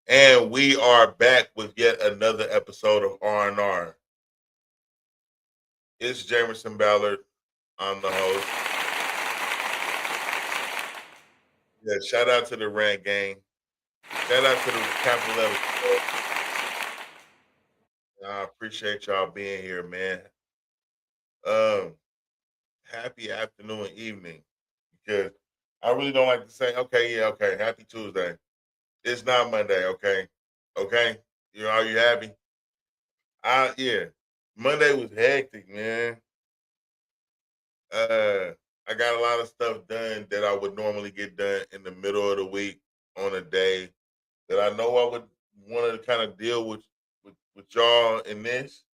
And we are back with yet another episode of R&R. It's Jamerson Ballard. I'm the host. Yeah, shout out to the Rant Gang. Shout out to the Capital Level. I appreciate y'all being here, man. Um, Happy afternoon, evening. Because I really don't like to say, okay, happy Tuesday. It's not Monday, okay? Okay? Are you happy? Yeah. Monday was hectic, man. Uh, I got a lot of stuff done that I would normally get done in the middle of the week on a day that I know I would want to kind of deal with y'all in this.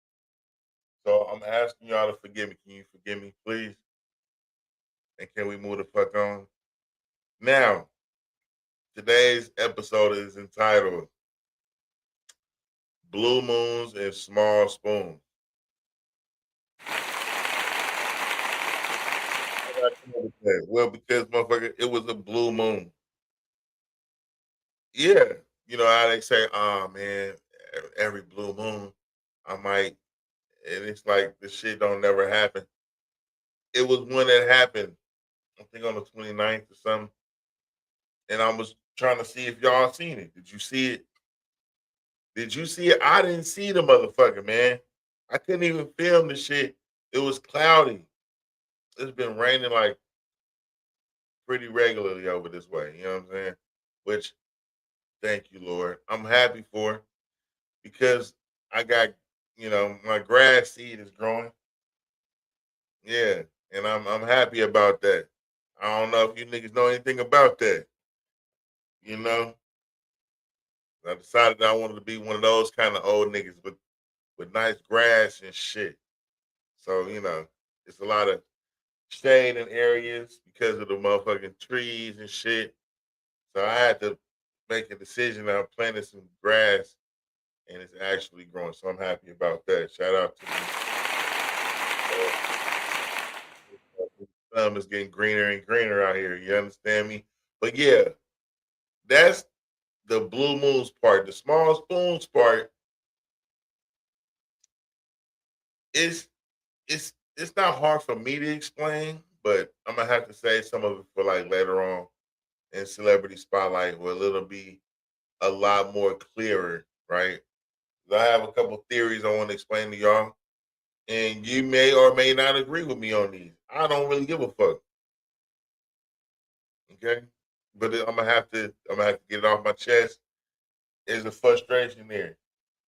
So I'm asking y'all to forgive me. Can you forgive me, please? And can we move the fuck on? Now, today's episode is entitled Blue Moons and Small Spoons. Well, because motherfucker, it was a blue moon. Yeah. You know how they say, oh man, every blue moon, I might, and it's like the shit don't never happen. It was when it happened, I think on the 29th or something. And I was trying to see if y'all seen it. Did you see it? Did you see it? I didn't see the motherfucker, man. I couldn't even film the shit. It was cloudy. It's been raining like pretty regularly over this way. You know what I'm saying? Which, thank you, Lord. I'm happy for because I got, my grass seed is growing. Yeah, and I'm happy about that. I don't know if you niggas know anything about that. You know, I decided I wanted to be one of those kind of old niggas with nice grass and shit. So it's a lot of shade in areas because of the motherfucking trees and shit. So I had to make a decision. I planted some grass, and it's actually growing. So I'm happy about that. Shout out to me. Thumb is getting greener and greener out here. You understand me? But yeah, that's the blue moons part. The small spoons part is it's not hard for me to explain, but I'm gonna have to say some of it for like later on in celebrity spotlight where it'll be a lot more clearer, right? I have a couple theories I want to explain to y'all, and you may or may not agree with me on these. I don't really give a fuck, okay? But I'm gonna have to get it off my chest. There's a frustration there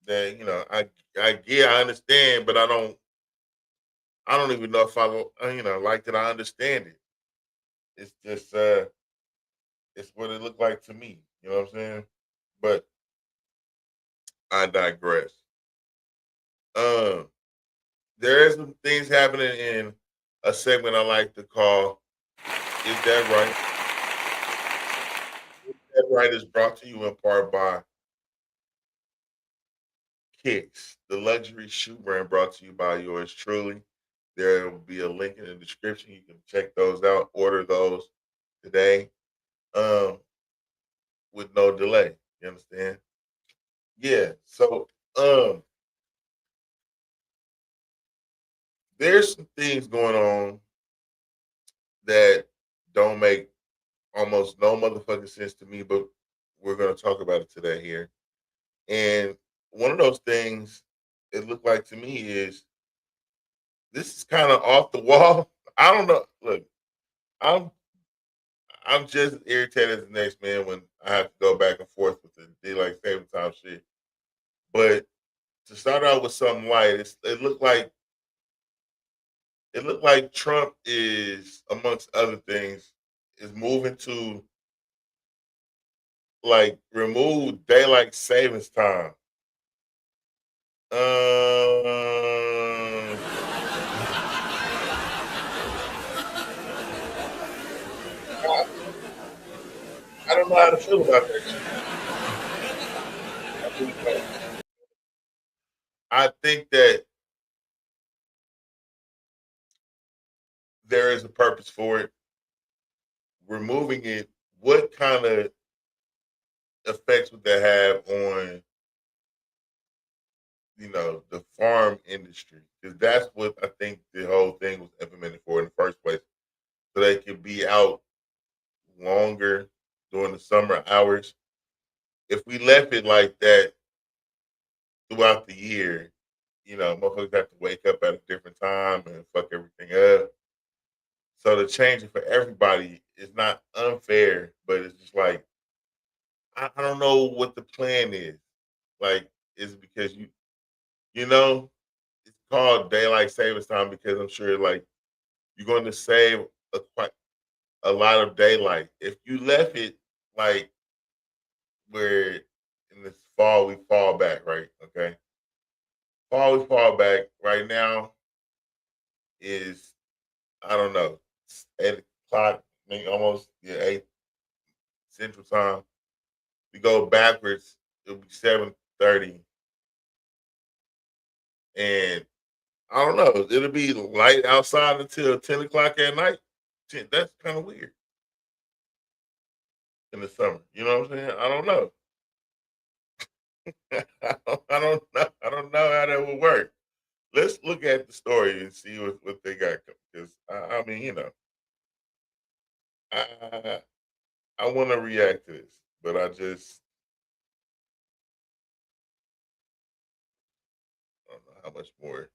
that I understand, but I don't even know if like that I understand it. It's just it's what it looked like to me. You know what I'm saying? But I digress. Um, there is some things happening in a segment I like to call "Is That Right?" Is That Right is brought to you in part by Kicks, the luxury shoe brand, brought to you by yours truly. There will be a link in the description. You can check those out. Order those today. Um, with no delay. You understand? Yeah. So there's some things going on that don't make almost no motherfucking sense to me, but we're gonna talk about it today here. And one of those things it looked like to me is this is kind of off the wall. I don't know. Look, I'm I'm just as irritated as the next man when I have to go back and forth with the daylight saving time shit. But to start out with something light, it looked like Trump is, amongst other things, is moving to like remove daylight savings time. I, I don't know how to feel about that shit. I really don't. I think that there is a purpose for it. Removing it what kind of effects would that have on the farm industry? Because that's what I think the whole thing was implemented for in the first place, so they could be out longer during the summer hours. If we left it like that throughout the year, motherfuckers have to wake up at a different time and fuck everything up. So to change it for everybody is not unfair, but it's just like I don't know what the plan is. Like, is it because you know, it's called daylight savings time because I'm sure like you're going to save quite a lot of daylight. If you left it like where in this fall we fall back, right? Okay, fall we fall back right now is I don't know 8 o'clock, maybe almost eight Central Time. We go backwards, it'll be 7:30, and I don't know. It'll be light outside until 10 o'clock at night. That's kind of weird in the summer. You know what I'm saying? I don't know. I don't know. I don't know how that would work. Let's look at the story and see what they got. Because I mean, I I want to react to this, but I just don't know how much more.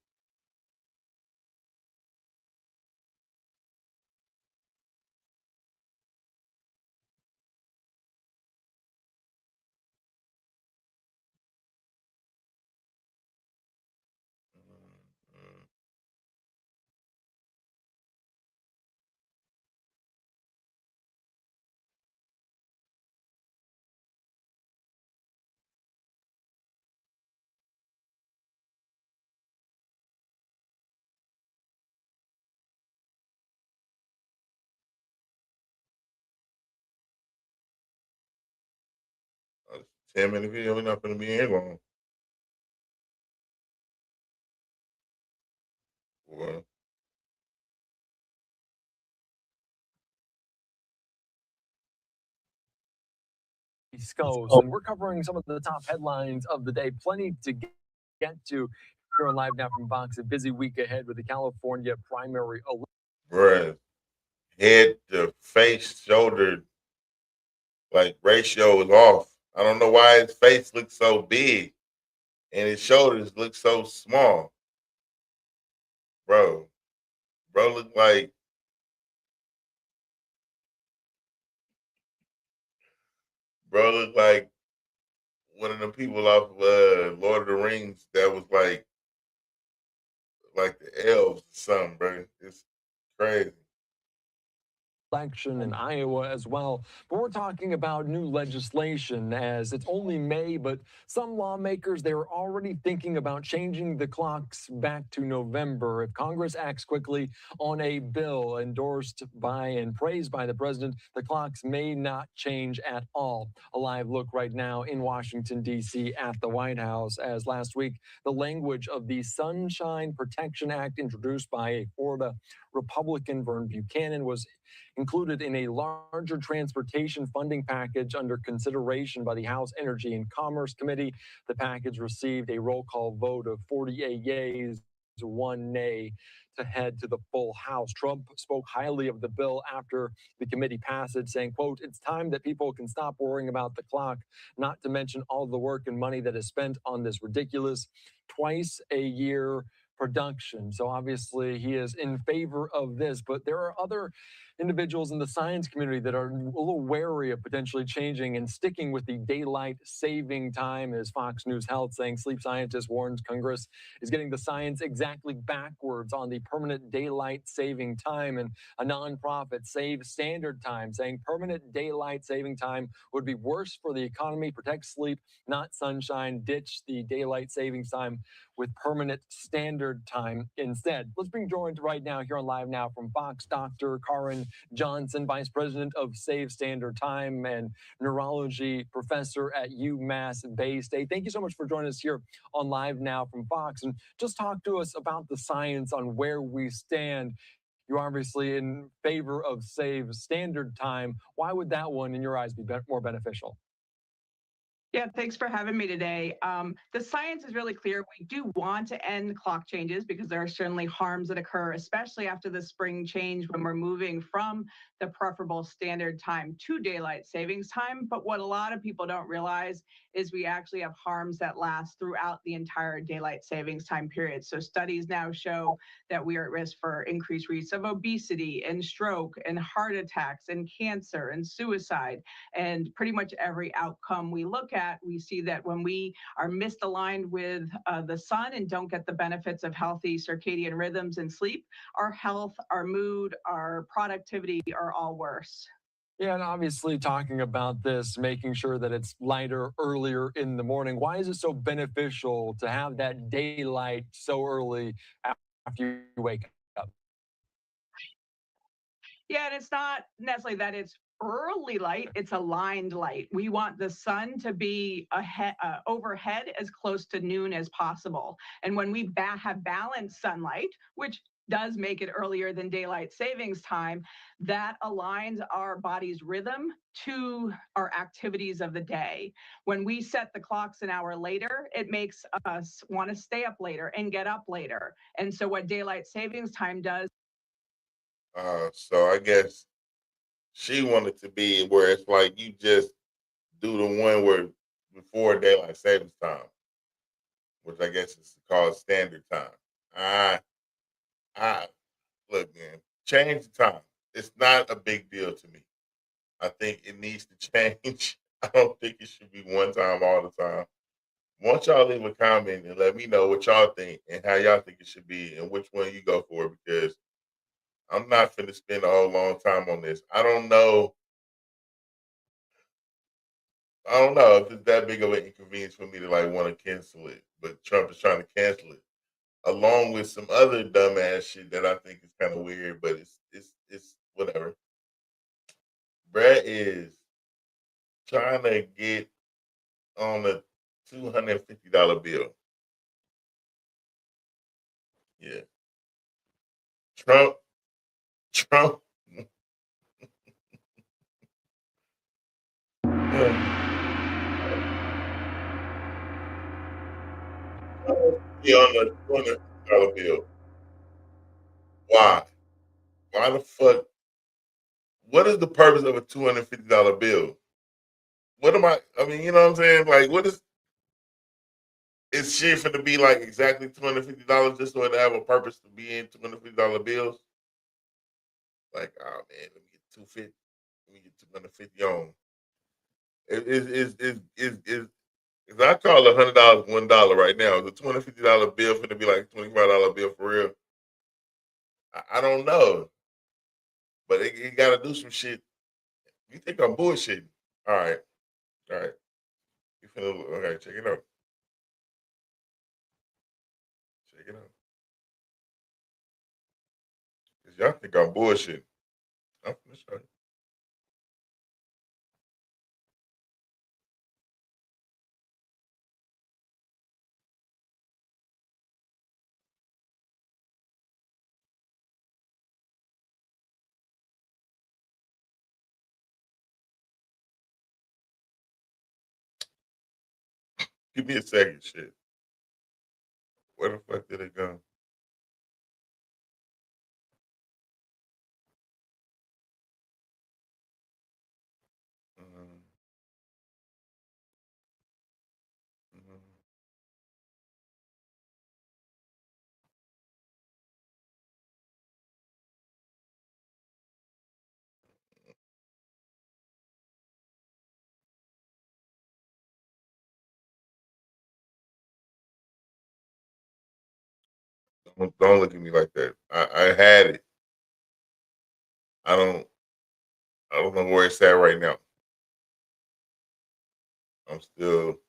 Mm, 10 minute video. We're not going to be in here long. Well, Goes, and we're covering some of the top headlines of the day. Plenty to get to here on Live Now from Fox. A busy week ahead with the California primary election. bruh, head to face, shoulder, like ratio is off. I don't know why his face looks so big and his shoulders look so small, bro. Bro, look like one of them people off of Lord of the Rings that was like the elves or something, bro. It's crazy. Election in Iowa as well. But we're talking about new legislation as it's only May, but some lawmakers, they're already thinking about changing the clocks back to November. If Congress acts quickly on a bill endorsed by and praised by the president, the clocks may not change at all. A live look right now in Washington, D.C. at the White House as last week, the language of the Sunshine Protection Act introduced by a Florida Republican, Vern Buchanan, was included in a larger transportation funding package under consideration by the House Energy and Commerce Committee. The package received a roll call vote of 48 yeas, one nay to head to the full House. Trump spoke highly of the bill after the committee passage, saying, quote, "It's time that people can stop worrying about the clock, not to mention all the work and money that is spent on this ridiculous twice a year production." So obviously he is in favor of this, but there are other individuals in the science community that are a little wary of potentially changing and sticking with the daylight saving time, as Fox News Health saying sleep scientist warns Congress is getting the science exactly backwards on the permanent daylight saving time. And a nonprofit, Save Standard Time, saying permanent daylight saving time would be worse for the economy. Protect sleep, not sunshine. Ditch the daylight savings time with permanent standard time instead. Let's bring joined right now here on Live Now from Fox, Dr. Karin Johnson, Vice President of Save Standard Time and neurology professor at UMass Bay State. Thank you so much for joining us here on Live Now from Fox. And just talk to us about the science on where we stand You're obviously in favor of save standard time. Why would that one, in your eyes, be more beneficial? Yeah, thanks for having me today. The science is really clear. We do want to end clock changes because there are certainly harms that occur, especially after the spring change when we're moving from the preferable standard time to daylight savings time. But what a lot of people don't realize is we actually have harms that last throughout the entire daylight savings time period. So studies now show that we are at risk for increased rates of obesity and stroke and heart attacks and cancer and suicide. And pretty much every outcome we look at, we see that when we are misaligned with the sun and don't get the benefits of healthy circadian rhythms and sleep, our health, our mood, our productivity are all worse. Yeah, and obviously talking about this, making sure that it's lighter earlier in the morning. Why is it so beneficial to have that daylight so early after you wake up? Yeah, and it's not necessarily that it's early light, it's aligned light. We want the sun to be overhead as close to noon as possible. And when we have balanced sunlight, which does make it earlier than daylight savings time, that aligns our body's rhythm to our activities of the day. When we set the clocks an hour later, it makes us want to stay up later and get up later. And so, what daylight savings time does. So I guess she wanted to be where it's like you just do the one where before daylight savings time, which I guess is called standard time. I, I look, man, change the time. It's not a big deal to me. I think it needs to change. I don't think it should be one time all the time. Want y'all leave a comment and let me know what y'all think and how y'all think it should be and which one you go for because I'm not finna spend a whole long time on this. I don't know if it's that big of an inconvenience for me to like want to cancel it, but Trump is trying to cancel it along with some other dumbass shit that I think is kind of weird, but it's whatever. Brett is trying to get on a $250 bill. Yeah, Trump, Trump. Be on a $250 bill. Why? Why the fuck? What is the purpose of a $250 bill? What am I? I mean, you know what I'm saying? Like, what is shit for to be like exactly $250 just so it have a purpose to be in $250 bills? Like, oh man, let me get 250. Let me get 250 on. Is I call $100 $1 right now. Is a $250 bill for to be like $25 bill for real? I don't know, but it got to do some shit. You think I'm bullshitting? All right, all right. You finna okay? Check it out. Check it out. Cause y'all think I'm bullshitting. I'm finna show you. Give me a second, shit. Where the fuck did it go? Mhm, mhm. Don't look at me like that. I had it. I don't. I don't know where it's at right now. I'm still.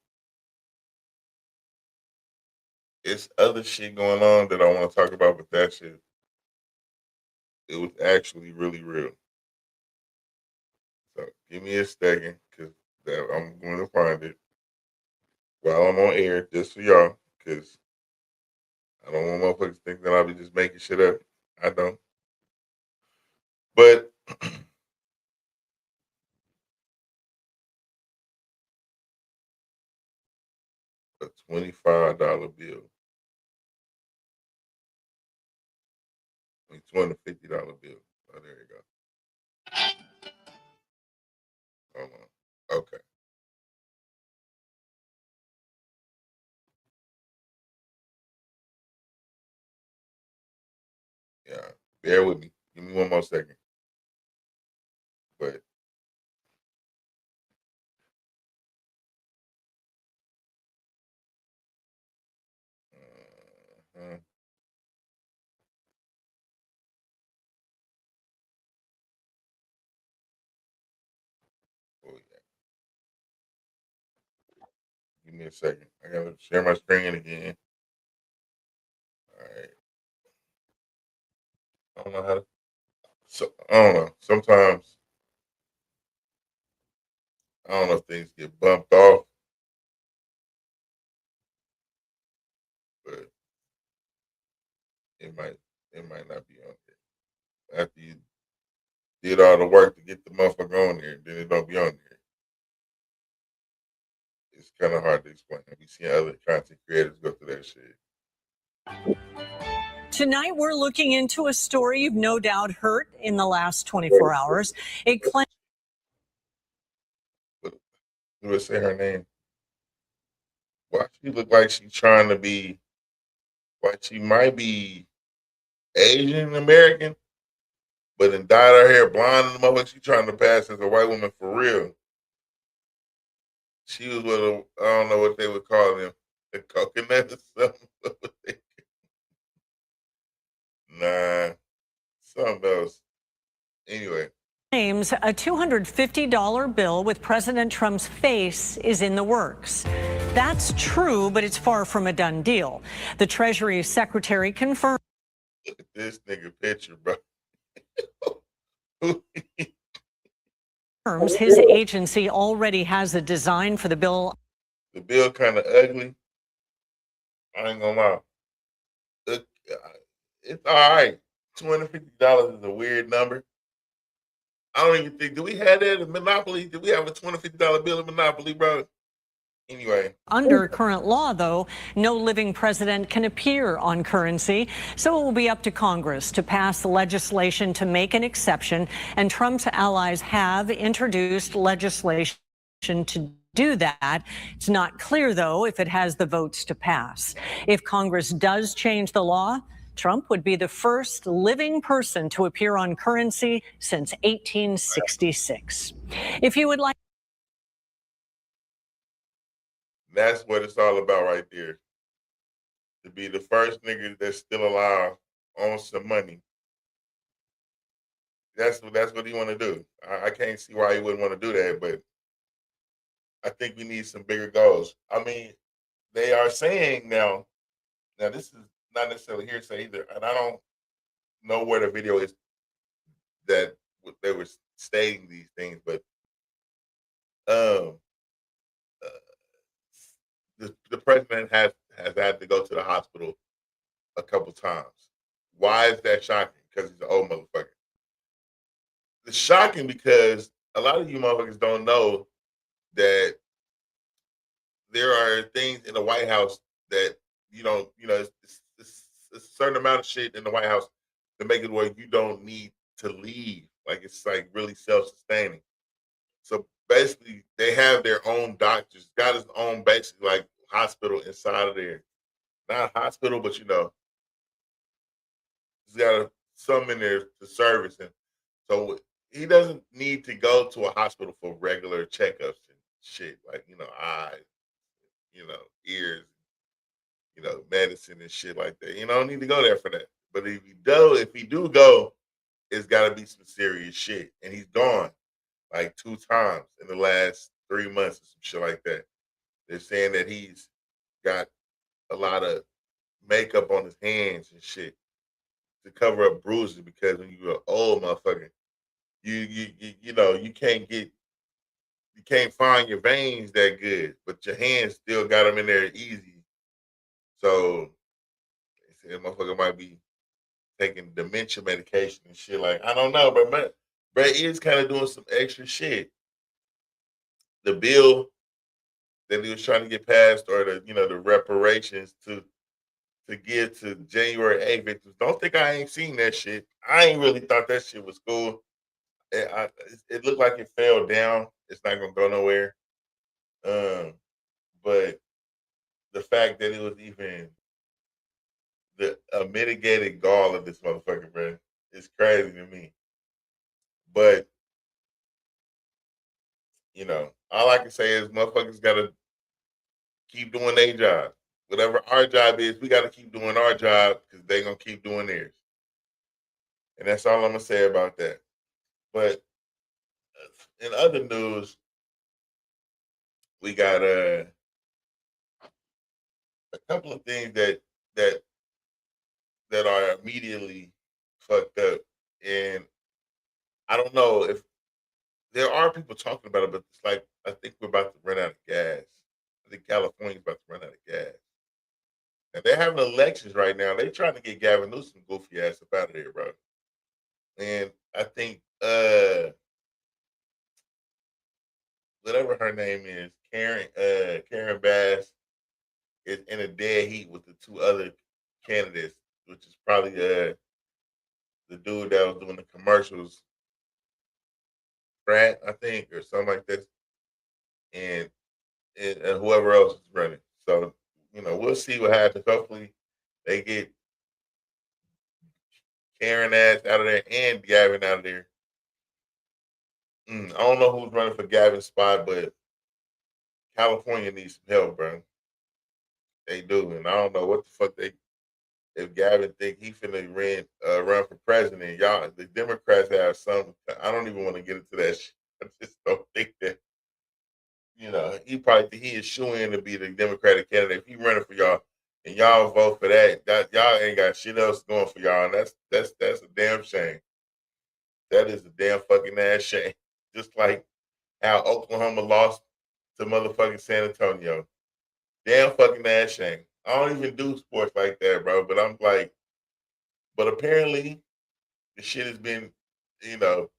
It's other shit going on that I want to talk about, but that shit. It was actually really real. So give me a second, cause I'm going to find it while I'm on air, just for y'all, cause I don't want motherfuckers to think that I'll be just making shit up. I don't. But a $25 bill. I mean, $250 bill. Oh, there you go. Hold on. Okay. Yeah. Bear with me. Give me one more second. But uh, oh, yeah. Give me a second. I gotta share my screen again. All right. I don't know how to. So I don't know. Sometimes I don't know if things get bumped off, but it might not be on there. After you did all the work to get the motherfucker on there, then it don't be on there. It's kind of hard to explain. We see other content creators go through that shit. Tonight, we're looking into a story you've no doubt heard in the last 24 hours. It claims. Do it say her name? Why she look like she's trying to be, like she might be Asian American, but then dyed her hair blonde and the motherfucker she trying to pass as a white woman for real. She was with a, I don't know what they would call them, a coconut or something. Nah, something else. Anyway. Claims a $250 bill with President Trump's face is in the works. That's true, but it's far from a done deal. The Treasury Secretary confirmed. Look at this nigga picture, bro. His agency already has a design for the bill. The bill kind of ugly. I ain't gonna lie. It's all right. $250 is a weird number. I don't even think, do we have that in Monopoly? Do we have a $250 bill in Monopoly, bro? Anyway. Under current law, though, no living president can appear on currency, so it will be up to Congress to pass the legislation to make an exception, and Trump's allies have introduced legislation to do that. It's not clear, though, if it has the votes to pass. If Congress does change the law, Trump would be the first living person to appear on currency since 1866. If you would like. That's what it's all about right there. To be the first nigga that's still alive on some money. That's what he want to do. I can't see why he wouldn't want to do that, but I think we need some bigger goals. I mean, they are saying now this is not necessarily hearsay either, and I don't know where the video is that they were stating these things, but the president has had to go to the hospital a couple times. Why is that shocking? Because he's an old motherfucker. It's shocking because a lot of you motherfuckers don't know that there are things in the White House that it's a certain amount of shit in the White House to make it where you don't need to leave. Like it's like really self-sustaining. So basically, they have their own doctors, got his own basically like hospital inside of there. Not a hospital, but he's got some in there to service him. So he doesn't need to go to a hospital for regular checkups and shit, like eyes, ears, medicine and shit like that. You don't need to go there for that. But if he do go, it's got to be some serious shit. And he's gone like 2 times in the last 3 months or some shit like that. They're saying that he's got a lot of makeup on his hands and shit to cover up bruises because when you're an old motherfucker, you can't find your veins that good, but your hands still got them in there easy. So they said motherfucker might be taking dementia medication and shit. Like, I don't know, but Brett is kind of doing some extra shit. The bill that he was trying to get passed, or the reparations to give to January 8th victims. Don't think I ain't seen that shit. I ain't really thought that shit was cool. It looked like it fell down. It's not gonna go nowhere. But the fact that it was even a mitigated gall of this motherfucker, bro, is crazy to me. But all I can say is motherfuckers gotta keep doing their job. Whatever our job is, we gotta keep doing our job because they gonna keep doing theirs. And that's all I'm gonna say about that. But in other news, we got a couple of things that are immediately fucked up, and I don't know if there are people talking about it, but it's like I think we're about to run out of gas. I think California's about to run out of gas, and they're having elections right now. They're trying to get Gavin Newsom goofy ass up out of there, bro. And I think whatever her name is, Karen Bass, is in a dead heat with the two other candidates, which is probably the dude that was doing the commercials, Pratt, I think, or something like this, and whoever else is running. So we'll see what happens. Hopefully, they get Karen ass out of there and Gavin out of there. I don't know who's running for Gavin's spot, but California needs some help, bro. They do, and I don't know what the fuck if Gavin think he finna run for president. Y'all, the Democrats have some. I don't even want to get into that shit. I just don't think that. He probably think he is shooing to be the Democratic candidate. If he running for y'all and y'all vote for that, y'all ain't got shit else going for y'all, and that's a damn shame. That is a damn fucking ass shame. Just like how Oklahoma lost to motherfucking San Antonio. Damn fucking ass shame. I don't even do sports like that, bro. But I'm like, but apparently the shit has been,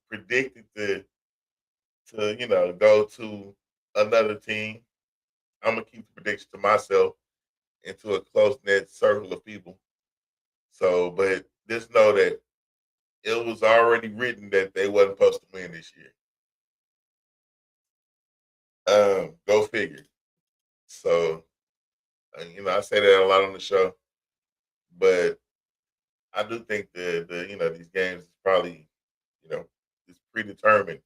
predicted to go to another team. I'm gonna keep the prediction to myself and to a close knit circle of people. So, but just know that it was already written that they wasn't supposed to win this year. Go figure. So, I say that a lot on the show, but I do think these games is probably, it's predetermined.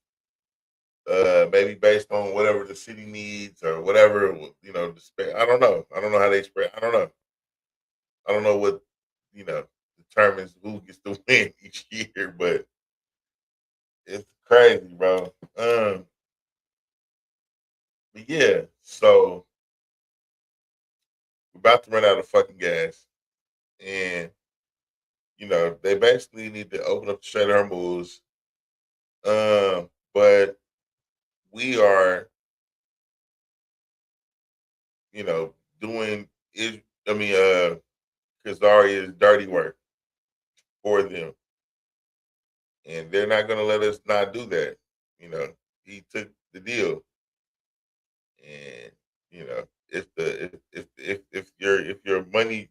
Maybe based on whatever the city needs or whatever, I don't know. I don't know how they spread. I don't know. I don't know what, determines who gets to win each year, but it's crazy, bro. But yeah, so we're about to run out of fucking gas. And, they basically need to open up the Strait of Hormuz. But we are, doing Kazaria's dirty work for them. And they're not gonna let us not do that. He took the deal. And, if your money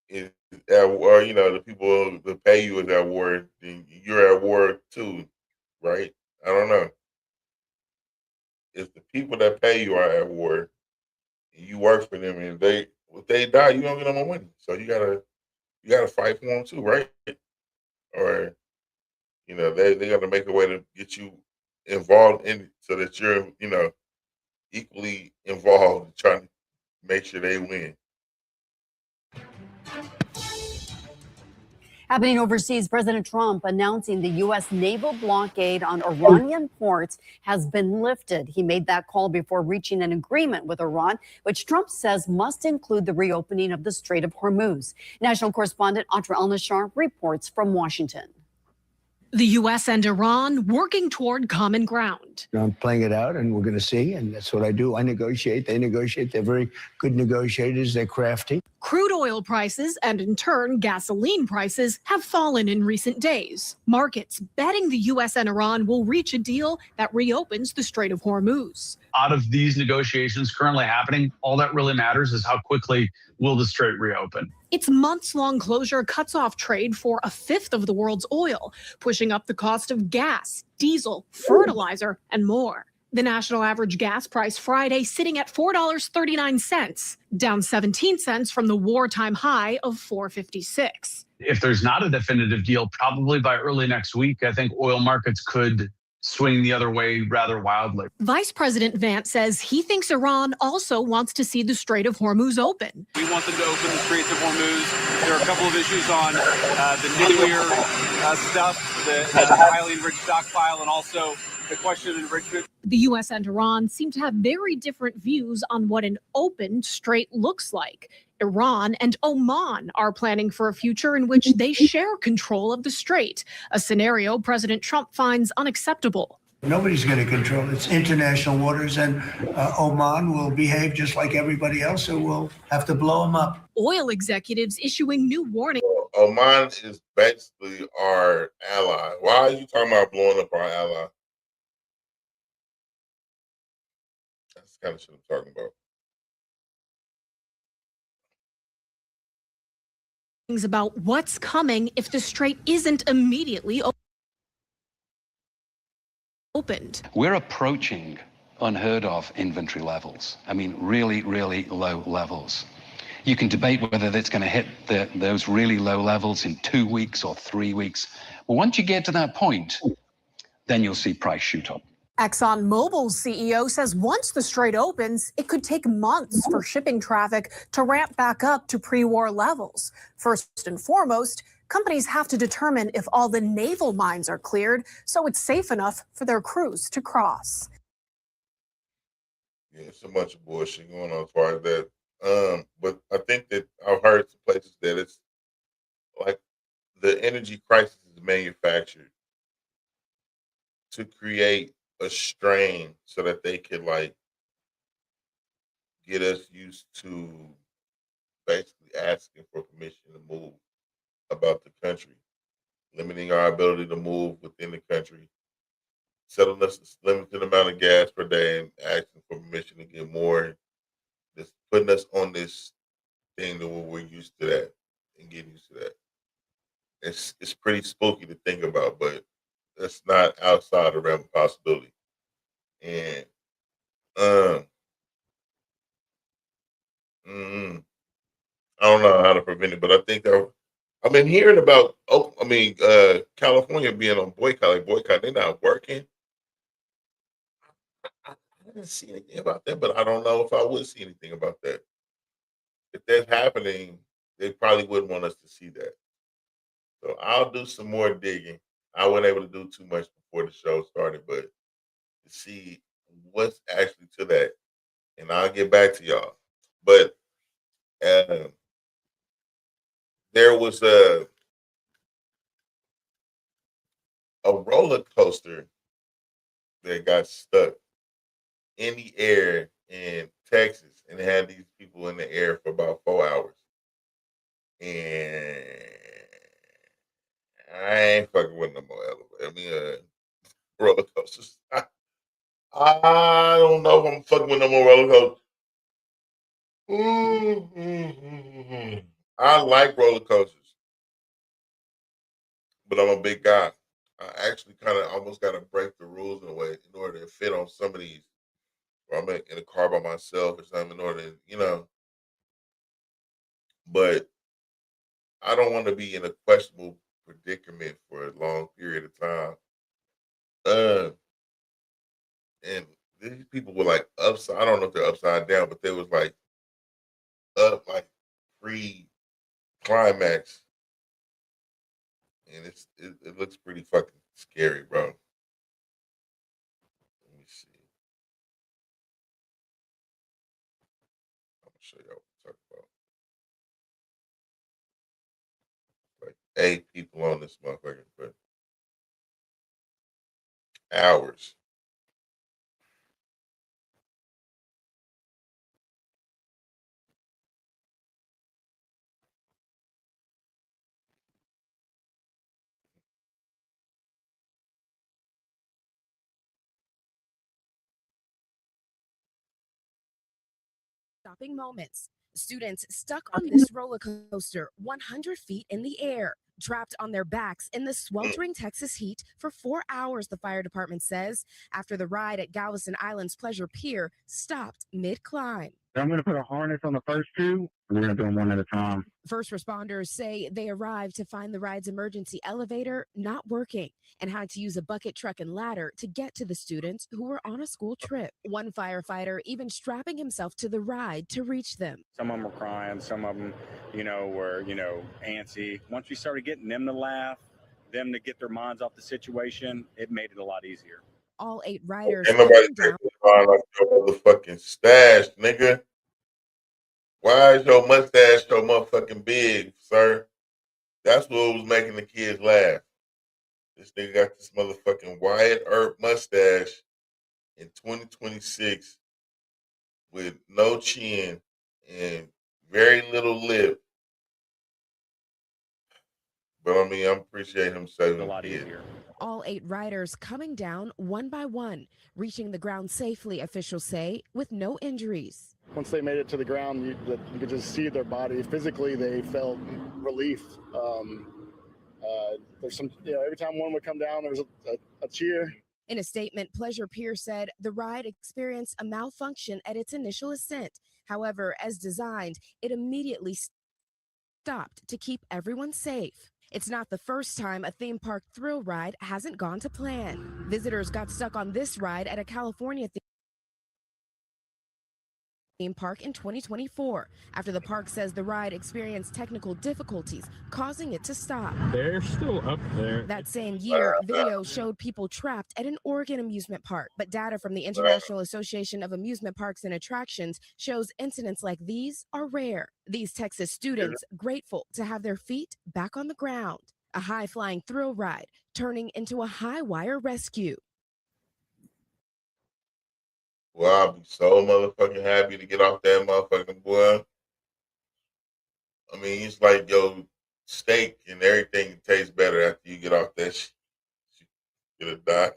is at war, the people that pay you is at war, then you're at war too, right? I don't know. If the people that pay you are at war, and you work for them, and if they die, you don't get no more money. So you gotta fight for them too, right? Or they gotta make a way to get you involved in it so that you're equally involved in trying to make sure they win. Happening overseas, President Trump announcing the U.S. naval blockade on Iranian ports has been lifted. He made that call before reaching an agreement with Iran, which Trump says must include the reopening of the Strait of Hormuz. National correspondent Atra Al-Nashar reports from Washington. The U.S. and Iran working toward common ground. opened. I'm playing it out, and we're going to see, and that's what I do. I negotiate. They negotiate. They're very good negotiators. They're crafty. Crude oil prices and, in turn, gasoline prices have fallen in recent days. Markets betting the U.S. and Iran will reach a deal that reopens the Strait of Hormuz. Out of these negotiations currently happening, all that really matters is how quickly will the strait reopen. Its months-long closure cuts off trade for a fifth of the world's oil, pushing up the cost of gas, diesel, fertilizer, and more. The national average gas price Friday sitting at $4.39, down 17 cents from the wartime high of $4.56. If there's not a definitive deal, probably by early next week, I think oil markets could swing the other way rather wildly. Vice President Vance says he thinks Iran also wants to see the Strait of Hormuz open. We want them to open the Straits of Hormuz. There are a couple of issues on the nuclear stuff, the highly enriched stockpile, and also the question of enrichment. The U.S. and Iran seem to have very different views on what an open strait looks like. Iran and Oman are planning for a future in which they share control of the strait, a scenario President Trump finds unacceptable. Nobody's going to control it. It's international waters, and Oman will behave just like everybody else, so we'll have to blow them up. Oil executives issuing new warnings. Oman is basically our ally. Why are you talking about blowing up our ally? That's the kind of shit I'm talking about. About what's coming if the strait isn't immediately opened. We're approaching unheard of inventory levels. I mean, really, really low levels. You can debate whether that's going to hit those really low levels in 2 weeks or 3 weeks. But once you get to that point, then you'll see price shoot up. ExxonMobil's CEO says once the strait opens, it could take months for shipping traffic to ramp back up to pre-war levels. First and foremost, companies have to determine if all the naval mines are cleared so it's safe enough for their crews to cross. Yeah, so much bullshit going on as far as that. But I think that I've heard some places that it's like the energy crisis is manufactured to create a strain so that they could like get us used to basically asking for permission to move about the country, limiting our ability to move within the country, selling us a limited amount of gas per day and asking for permission to get more, just putting us on this thing that we're used to that and getting used to that. It's pretty spooky to think about, but that's not outside the realm of possibility. And I don't know how to prevent it, but I think I've been hearing about California being on boycott. They're not working. I didn't see anything about that, but I don't know if I would see anything about that. If that's happening, they probably wouldn't want us to see that. So I'll do some more digging. I wasn't able to do too much before the show started, but to see what's actually to that, and I'll get back to y'all. But there was a roller coaster that got stuck in the air in Texas, and it had these people in the air for about 4 hours. And I ain't fucking with no more roller coasters. I don't know if I'm fucking with no more roller coasters. I like roller coasters, but I'm a big guy. I actually kind of almost got to break the rules in a way in order to fit on some of these. Or I'm in a car by myself or something in order to, But I don't want to be in a questionable predicament for a long period of time. And these people were like upside. I don't know if they're upside down, but they was like up, like pre-climax, and it looks pretty fucking scary, bro. Let me see. I'm gonna show y'all what I'm talking about. Like 8 people on this motherfucker, but hours. stopping moments. Students stuck on this roller coaster 100 feet in the air, trapped on their backs in the sweltering Texas heat for 4 hours, the fire department says, after the ride at Galveston Island's Pleasure Pier stopped mid-climb. I'm going to put a harness on the first two. We're going to do them one at a time. First responders say they arrived to find the ride's emergency elevator not working and had to use a bucket truck and ladder to get to the students who were on a school trip. One firefighter even strapping himself to the ride to reach them. Some of them were crying. Some of them, were, antsy. Once we started getting them to laugh, them to get their minds off the situation, it made it a lot easier. All 8 riders Ain't nobody down. like your motherfucking stash, nigga. Why is your mustache so motherfucking big, sir? That's what was making the kids laugh. This nigga got this motherfucking Wyatt Earp mustache in 2026 with no chin and very little lip. But I mean, I appreciate him saving A lot the kid. easier. All 8 riders coming down one by one, reaching the ground safely, officials say, with no injuries. Once they made it to the ground, you could just see their body. Physically, they felt relief. There's some, every time one would come down, there was a cheer. In a statement, Pleasure Pier said the ride experienced a malfunction at its initial ascent. However, as designed, it immediately stopped to keep everyone safe. It's not the first time a theme park thrill ride hasn't gone to plan. Visitors got stuck on this ride at a California theme park in 2024 after the park says the ride experienced technical difficulties, causing it to stop. They're still up there. That same year, video showed people trapped at an Oregon amusement park, but data from the International Association of Amusement Parks and Attractions shows incidents like these are rare. These Texas students grateful to have their feet back on the ground. A high-flying thrill ride turning into a high-wire rescue. Well, I'll be so motherfucking happy to get off that motherfucking boy. I mean, it's like your steak and everything tastes better after you get off that shit. You're gonna die.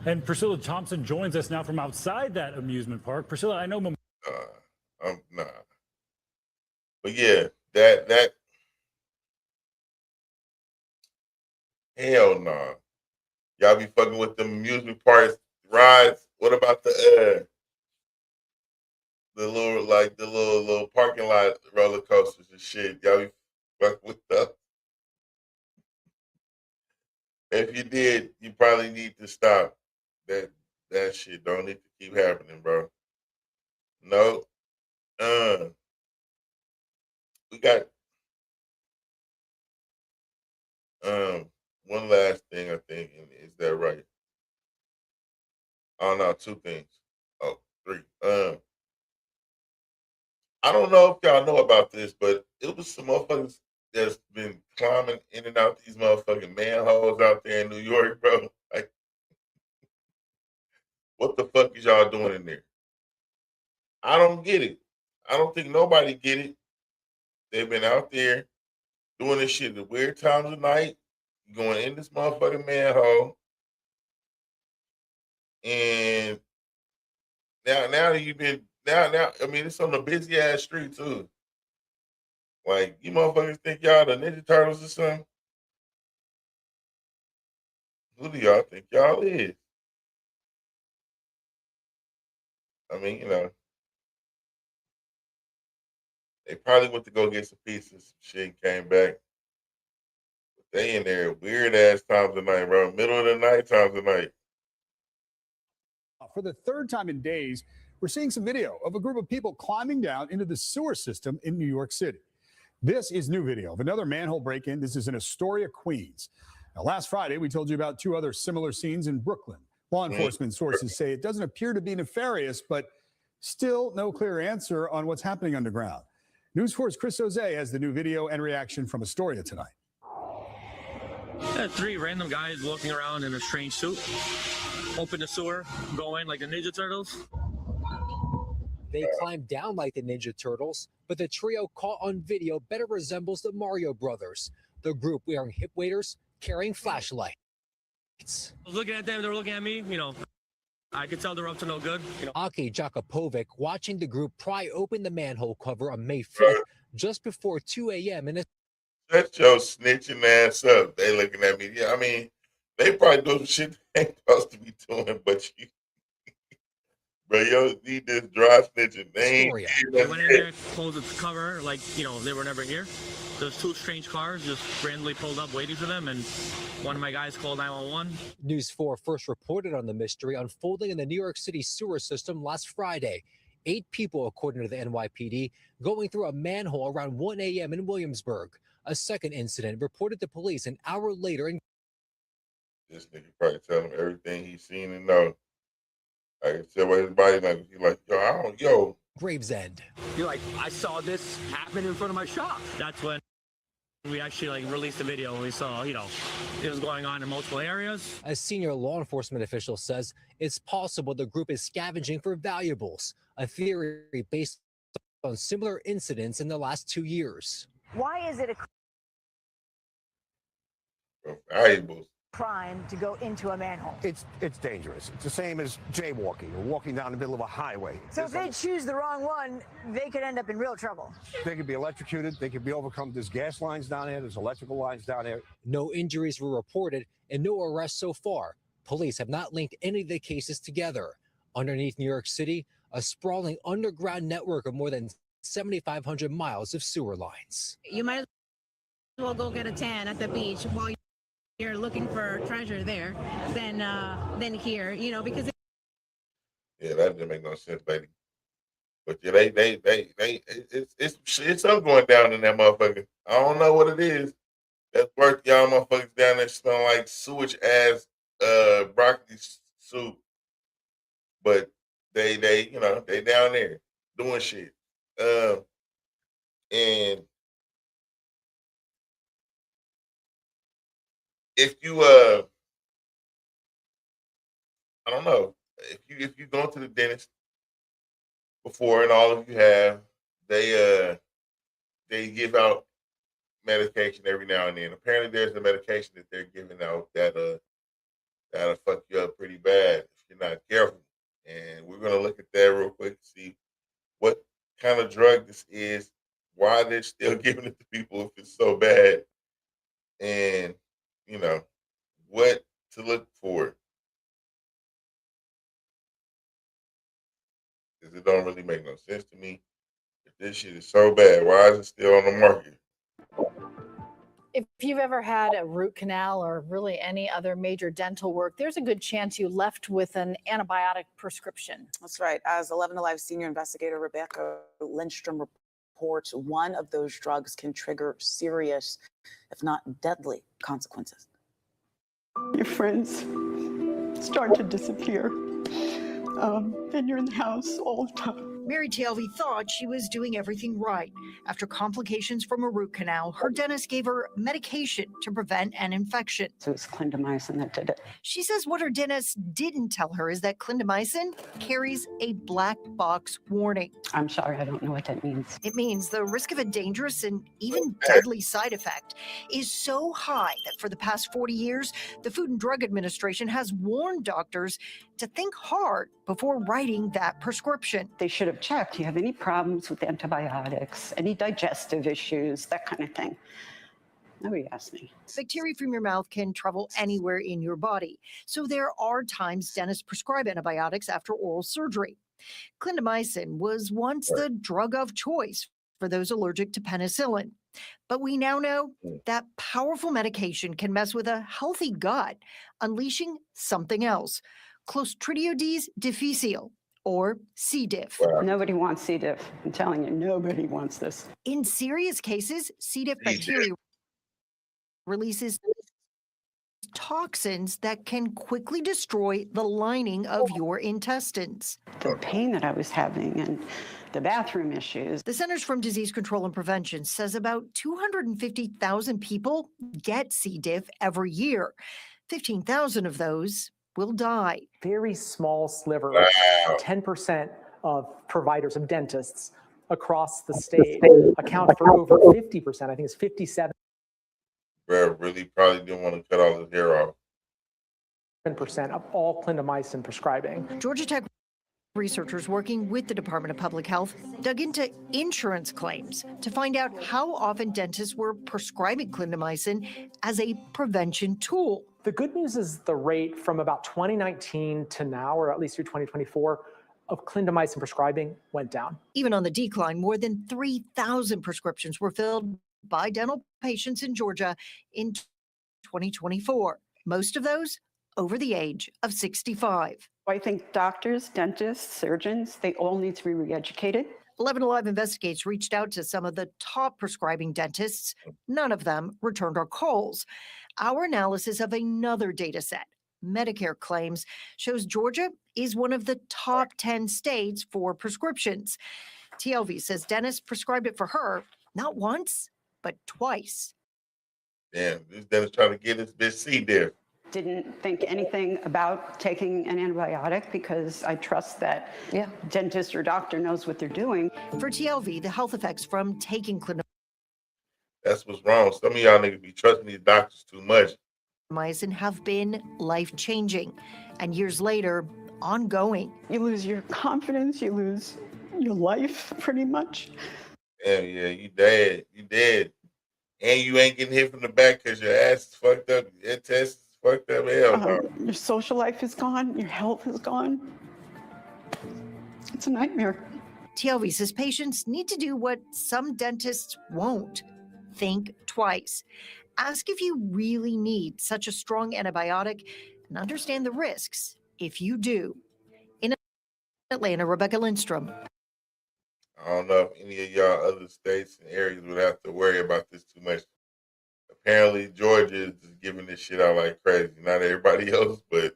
And Priscilla Thompson joins us now from outside that amusement park. Priscilla, I know. Nah. But yeah, that hell nah. Y'all be fucking with them amusement parks rides. What about the little parking lot roller coasters and shit? Y'all be fucking with them? If you did, you probably need to stop. That shit don't need to keep happening, bro. No. We got one last thing, I think, and is that right? Oh no, 2 things. Oh, 3. I don't know if y'all know about this, but it was some motherfuckers that's been climbing in and out these motherfucking manholes out there in New York, bro. Like, what the fuck is y'all doing in there? I don't get it. I don't think nobody get it. They've been out there doing this shit at weird times of night, going in this motherfucking manhole. And now you've been now. I mean, it's on a busy ass street too. Like, you motherfuckers think y'all the Ninja Turtles or something? Who do y'all think y'all is? I mean, they probably went to go get some pizza, some shit, and came back. But they in there weird ass times of night, bro. Middle of the night times of night. For the 3rd time in days, we're seeing some video of a group of people climbing down into the sewer system in New York City. This is new video of another manhole break-in. This is in Astoria, Queens. Now, last Friday, we told you about 2 other similar scenes in Brooklyn. Law enforcement sources say it doesn't appear to be nefarious, but still no clear answer on what's happening underground. News 4's Chris Jose has the new video and reaction from Astoria tonight. 3 random guys walking around in a strange suit. Open the sewer, go in like the Ninja Turtles. They climbed down like the Ninja Turtles, but the trio caught on video better resembles the Mario Brothers. The group wearing hip waders, carrying flashlights. I was looking at them, they were looking at me, I could tell they're up to no good. Aki Jakupovic watching the group pry open the manhole cover on May 5th, just before 2 a.m. in a Shut your snitching ass up. They looking at me. Yeah, I mean, they probably doing some shit they ain't supposed to be doing, but you, bro, yo, you just dry snitching. They ain't Astoria. They went in there, closed the cover, like, they were never here. There's two strange cars just randomly pulled up waiting for them, and one of my guys called 911. News 4 first reported on the mystery unfolding in the New York City sewer system last Friday. 8 people, according to the NYPD, going through a manhole around 1 a.m. in Williamsburg. A second incident reported to police an hour later in This nigga probably tell him everything he's seen and know. I can tell by his body language. He's like, yo, Gravesend. You're like, I saw this happen in front of my shop. That's when we actually released the video and we saw, it was going on in multiple areas. A senior law enforcement official says it's possible the group is scavenging for valuables, a theory based on similar incidents in the last 2 years. Why is it a valuables. crime to go into a manhole? It's dangerous. It's the same as jaywalking or walking down the middle of a highway. So if they choose the wrong one, they could end up in real trouble. They could be electrocuted. They could be overcome. There's gas lines down there. There's electrical lines down there. No injuries were reported and no arrests so far. Police have not linked any of the cases together. Underneath New York City, a sprawling underground network of more than 7,500 miles of sewer lines. You might as well go get a tan at the beach while you're looking for treasure there than here, because Yeah, that didn't make no sense, lady. But yeah, it's something going down in that motherfucker. I don't know what it is. That's worth y'all motherfuckers down there smelling like sewage ass broccoli soup. But they down there doing shit. And if you I don't know, if you go to the dentist before, and all of you have, they give out medication every now and then. Apparently there's a medication that they're giving out that'll fuck you up pretty bad if you're not careful. And we're gonna look at that real quick to see what kind of drug this is, why they're still giving it to people if it's so bad, and what to look for. Because it don't really make no sense to me. If this shit is so bad, why is it still on the market? If you've ever had a root canal or really any other major dental work, there's a good chance you left with an antibiotic prescription. That's right. As 11 Alive senior investigator Rebecca Lindstrom reports, one of those drugs can trigger serious, if not deadly, consequences. Your friends start to disappear, and you're in the house all the time. Mary Talvey thought she was doing everything right. After complications from a root canal, her dentist gave her medication to prevent an infection. So it's clindamycin that did it. She says what her dentist didn't tell her is that clindamycin carries a black box warning. I'm sorry, I don't know what that means. It means the risk of a dangerous and even deadly side effect is so high that for the past 40 years, the Food and Drug Administration has warned doctors to think hard before writing that prescription. They should have checked. Do you have any problems with antibiotics, any digestive issues, that kind of thing? Nobody asked me. Bacteria from your mouth can travel anywhere in your body. So there are times dentists prescribe antibiotics after oral surgery. Clindamycin was once the drug of choice for those allergic to penicillin. But we now know that powerful medication can mess with a healthy gut, unleashing something else. Clostridium difficile, or C. diff. Nobody wants C. diff. I'm telling you, nobody wants this. In serious cases, C. diff bacteria releases toxins that can quickly destroy the lining of your intestines. The pain that I was having and the bathroom issues. The Centers for Disease Control and Prevention says about 250,000 people get C. diff every year. 15,000 of those will die. Very small sliver, 10% of providers, of dentists across the state account for over 50%. I think it's 57. Bro really probably didn't want to cut all his hair off. 7% of all clindamycin prescribing. Georgia Tech researchers working with the Department of Public Health dug into insurance claims to find out how often dentists were prescribing clindamycin as a prevention tool. The good news is the rate from about 2019 to now, or at least through 2024, of clindamycin prescribing went down. Even on the decline, more than 3,000 prescriptions were filled by dental patients in Georgia in 2024. Most of those over the age of 65. I think doctors, dentists, surgeons, they all need to be re-educated. 11 Alive Investigates reached out to some of the top prescribing dentists. None of them returned our calls. Our analysis of another data set, Medicare claims, shows Georgia is one of the top 10 states for prescriptions. TLV says dentists prescribed it for her not once, but twice. Damn, this dentist trying to get his bitch C there. Didn't think anything about taking an antibiotic because I trust that dentist or doctor knows what they're doing. For TLV, the health effects from taking That's what's wrong. Some of y'all niggas be trusting these doctors too much. clindamycin have been life-changing, and years later, ongoing. You lose your confidence, you lose your life pretty much. Yeah, you dead. You dead. And you ain't getting hit from the back because your ass is fucked up. Your test is fucked up. Hell no. Your social life is gone, your health is gone. It's a nightmare. TLV says patients need to do what some dentists won't. Think twice. Ask if you really need such a strong antibiotic and understand the risks if you do. In Atlanta, Rebecca Lindstrom. I don't know if any of y'all other states and areas would have to worry about this too much. Apparently, Georgia is just giving this shit out like crazy. Not everybody else, but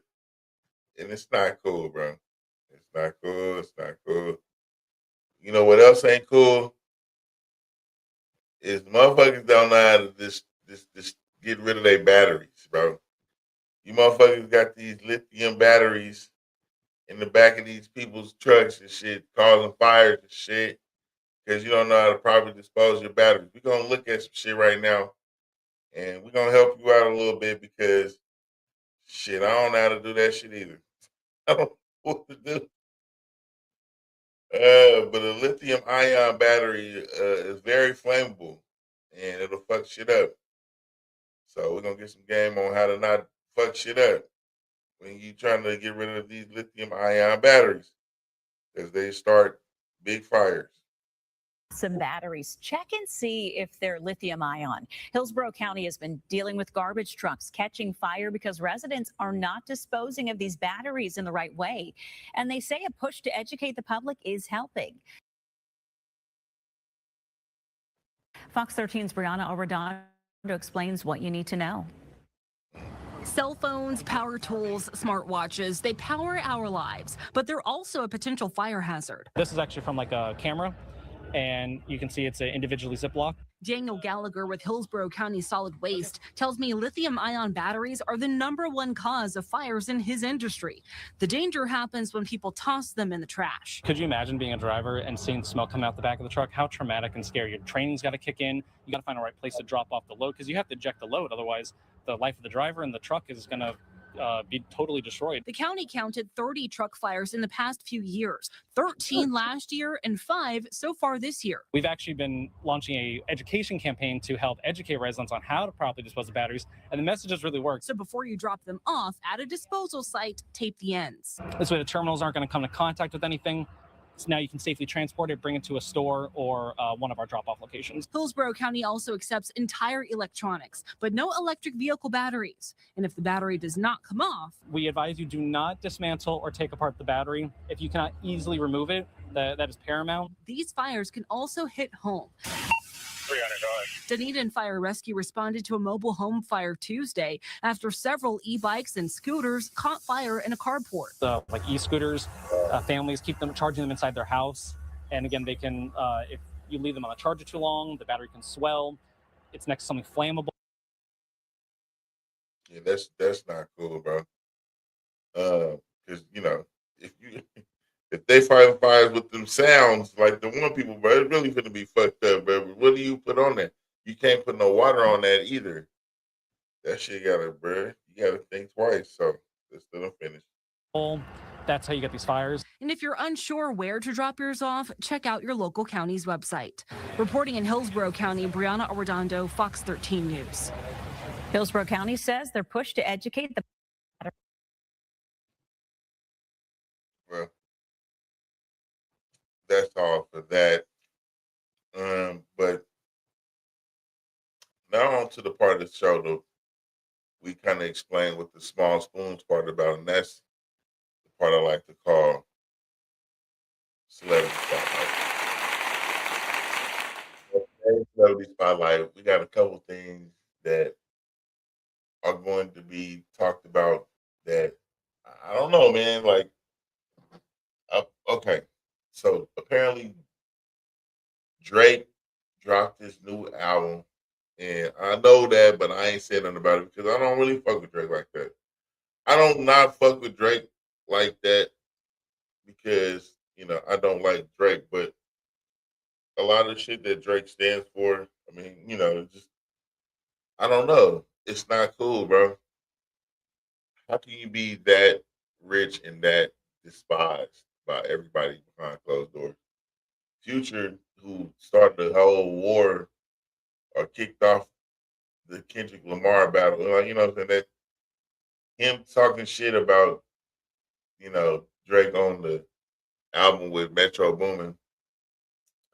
and it's not cool, bro. It's not cool. It's not cool. You know what else ain't cool? Is motherfuckers don't know how to just get rid of their batteries, bro. You motherfuckers got these lithium batteries in the back of these people's trucks and shit, causing fires and shit, because you don't know how to properly dispose of your batteries. We're going to look at some shit right now, and we're going to help you out a little bit because, shit, I don't know how to do that shit either. I don't know what to do. But a lithium ion battery is very flammable, and it'll fuck shit up. So we're going to get some game on how to not fuck shit up when you trying to get rid of these lithium ion batteries, because they start big fires. Some batteries. Check and see if they're lithium ion. Hillsborough County has been dealing with garbage trucks catching fire because residents are not disposing of these batteries in the right way. And they say a push to educate the public is helping. Fox 13's Brianna Overdado explains what you need to know. Cell phones, power tools, smartwatches, they power our lives, but they're also a potential fire hazard. This is actually from like a camera, and you can see it's an individually Ziploc. Daniel Gallagher with Hillsborough County Solid Waste tells me lithium-ion batteries are the #1 cause of fires in his industry. The danger happens when people toss them in the trash. Could you imagine being a driver and seeing smoke come out the back of the truck? How traumatic and scary. Your training's got to kick in. You got to find the right place to drop off the load because you have to eject the load. Otherwise, the life of the driver and the truck is going to be totally destroyed. The county counted 30 truck fires in the past few years, 13 last year and 5 so far this year. We've actually been launching a education campaign to help educate residents on how to properly dispose of batteries, and the message has really worked. So before you drop them off at a disposal site, tape the ends. This way the terminals aren't going to come into contact with anything. So now you can safely transport it, bring it to a store or one of our drop-off locations. Hillsborough County also accepts entire electronics, but no electric vehicle batteries. And if the battery does not come off, we advise you do not dismantle or take apart the battery. If you cannot easily remove it, that is paramount. These fires can also hit home. Dunedin Fire Rescue responded to a mobile home fire Tuesday after several e-bikes and scooters caught fire in a carport. Like e-scooters, families keep them charging them inside their house. And again, they can, if you leave them on the charger too long, the battery can swell. It's next to something flammable. Yeah, that's not cool, bro. Because you know, if they fight fires with them sounds like the one people, bro, it's really gonna be fucked up, bro. What do you put on that? You can't put no water on that either. That shit gotta, bro. You gotta think twice. So Let's let them finish. That's how you get these fires. And if you're unsure where to drop yours off, check out your local county's website. Reporting in Hillsborough County, Brianna Arredondo, Fox 13 News. Hillsborough County says their push to educate the Well, that's all for that. But now on to the part of the show that we kind of explain what the small spoons part about, and that's the part I like to call celebrity spotlight. Okay, celebrity spotlight. We got a couple things that are going to be talked about that I don't know, man. Like, okay, so apparently Drake dropped his new album, and I know that, but I ain't saying nothing about it because I don't really fuck with Drake like that. I don't not fuck with Drake like that because I don't like Drake, but a lot of shit that Drake stands for, I mean, just I don't know. It's not cool, bro. How can you be that rich and that despised by everybody behind closed doors? Future, who started the whole war or kicked off the Kendrick Lamar battle, what I'm saying, that him talking shit about, Drake on the album with Metro Boomin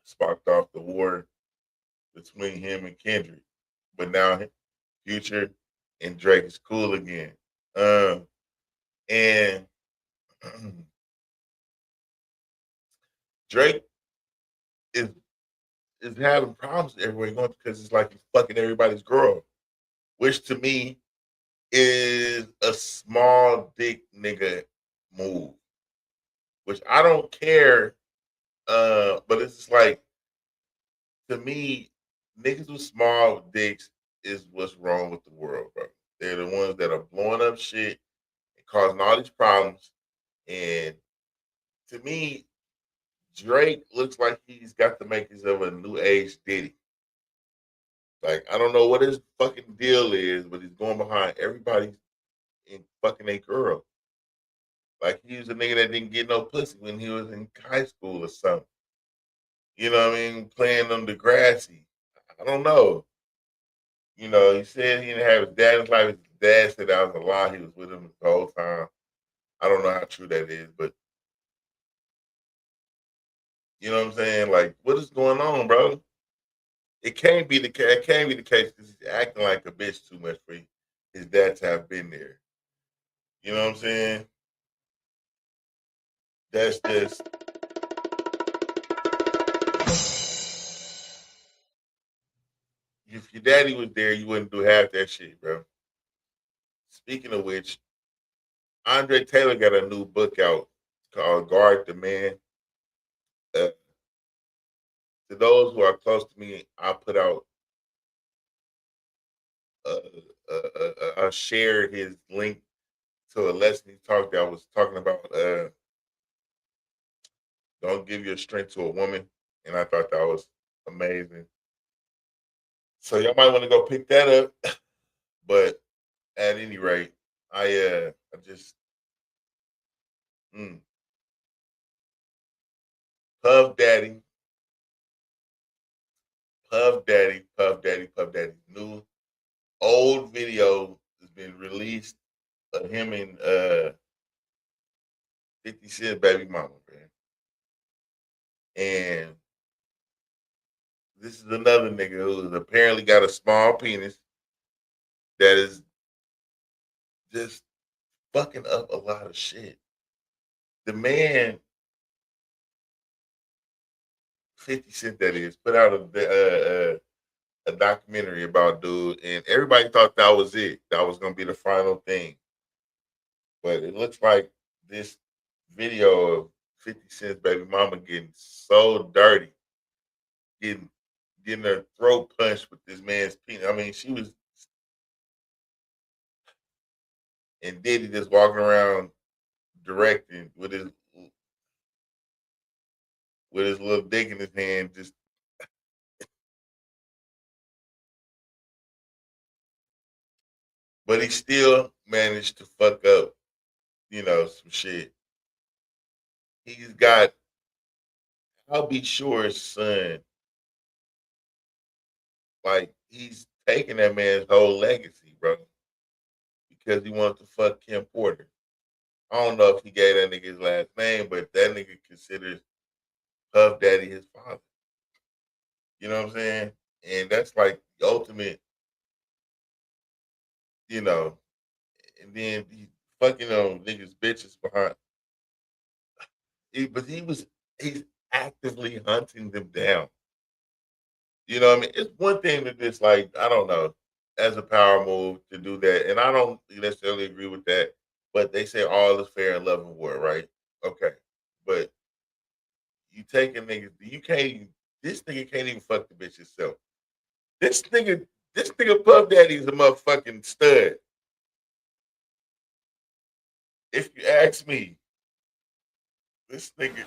sparked off the war between him and Kendrick. But now Future and Drake is cool again. And Drake is having problems everywhere going because it's like he's fucking everybody's girl, which to me is a small dick nigga move. Which I don't care, but it's just like, to me, niggas with small dicks is what's wrong with the world, bro. They're the ones that are blowing up shit and causing all these problems. And to me, Drake looks like he's got the makings of a new age Diddy. Like, I don't know what his fucking deal is, but he's going behind everybody and fucking a girl. Like, he was a nigga that didn't get no pussy when he was in high school or something. You know what I mean? Playing on Degrassi. I don't know. He said he didn't have his dad in his life. His dad said that was a lie. He was with him the whole time. I don't know how true that is, but you know what I'm saying? Like, what is going on, bro? It can't be the case. It can't be the case because he's acting like a bitch too much for his dad to have been there. You know what I'm saying? That's just. If your daddy was there, you wouldn't do half that shit, bro. Speaking of which, Andre Taylor got a new book out called Guard the Man. To those who are close to me, I put out, I shared his link to a lesson he talked that was talking about don't give your strength to a woman. And I thought that was amazing. So y'all might want to go pick that up. But at any rate, I just Puff Daddy, Puff Daddy, Puff Daddy, Puff Daddy. New old video has been released of him and 50 Cent baby mama, man. And this is another nigga who's apparently got a small penis that is just fucking up a lot of shit. The man, 50 Cent that is, put out a documentary about dude, and everybody thought that was it. That was gonna be the final thing. But it looks like this video of 50 Cent's baby mama getting so dirty, getting her throat punched with this man's penis. I mean, she was, and Diddy just walking around directing with his little dick in his hand, just. But he still managed to fuck up some shit. He's got, I'll be sure his son, like, he's taking that man's whole legacy, bro, because he wanted to fuck Kim Porter. I don't know if he gave that nigga his last name, but that nigga considers Puff Daddy his father. You know what I'm saying? And that's like the ultimate, and then he fucking on niggas bitches behind. But he's actively hunting them down. You know what I mean? It's one thing to just like, I don't know, as a power move to do that. And I don't necessarily agree with that. But they say all is fair in love and war, right? Okay. But you taking niggas, this nigga can't even fuck the bitch himself. This nigga Puff Daddy is a motherfucking stud. If you ask me, this nigga.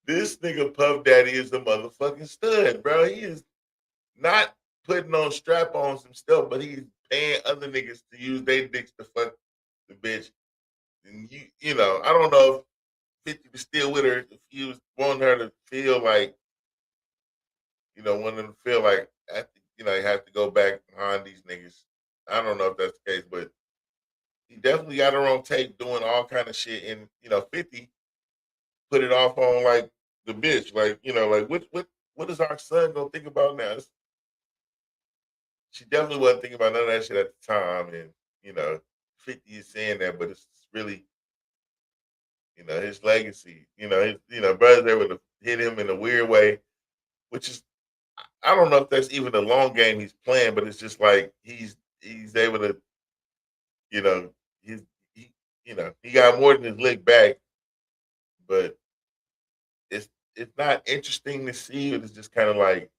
This nigga Puff Daddy is a motherfucking stud, bro. He is not putting on strap-ons himself, but he's paying other niggas to use their dicks to fuck the bitch. And I don't know if 50 was still with her, if he was wanting her to feel like, wanting them to feel like, you have to go back behind these niggas. I don't know if that's the case, but he definitely got her on tape doing all kind of shit. And, 50 put it off on, like, the bitch. Like, like, what is our son going to think about now? She definitely wasn't thinking about none of that shit at the time. And, 50 is saying that, but it's really, his legacy. Brothers able to hit him in a weird way, which is, I don't know if that's even the long game he's playing, but it's just like he's able to, he got more than his lick back, but it's not interesting to see. It's just kind of like,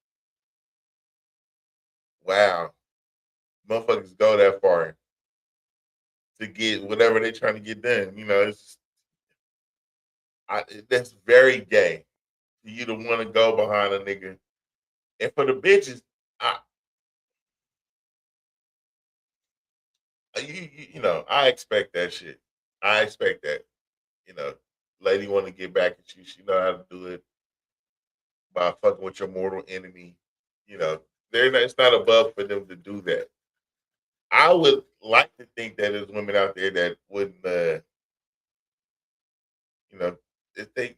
wow, motherfuckers go that far to get whatever they're trying to get done. It's that's very gay for you to want to go behind a nigga. And for the bitches, I expect that shit. I expect that. Lady want to get back at you. She know how to do it by fucking with your mortal enemy. It's not above for them to do that. I would like to think that there's women out there that wouldn't, if they,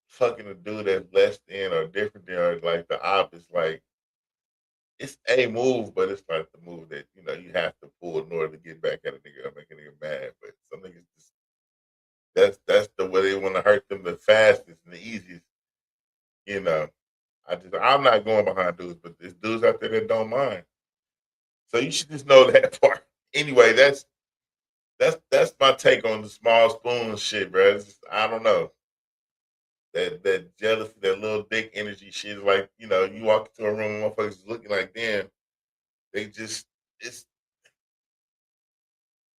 fucking a dude that's less than or different than or like the opposite, like, it's a move, but it's not the move that, you have to pull in order to get back at a nigga or make a nigga mad. But some niggas just, that's the way they want to hurt them the fastest and the easiest. I'm not going behind dudes, but there's dudes out there that don't mind. So you should just know that part. Anyway, that's my take on the small spoon shit, bro. I don't know. That jealousy, that little dick energy shit is like, you walk into a room, motherfuckers is looking like, damn, it's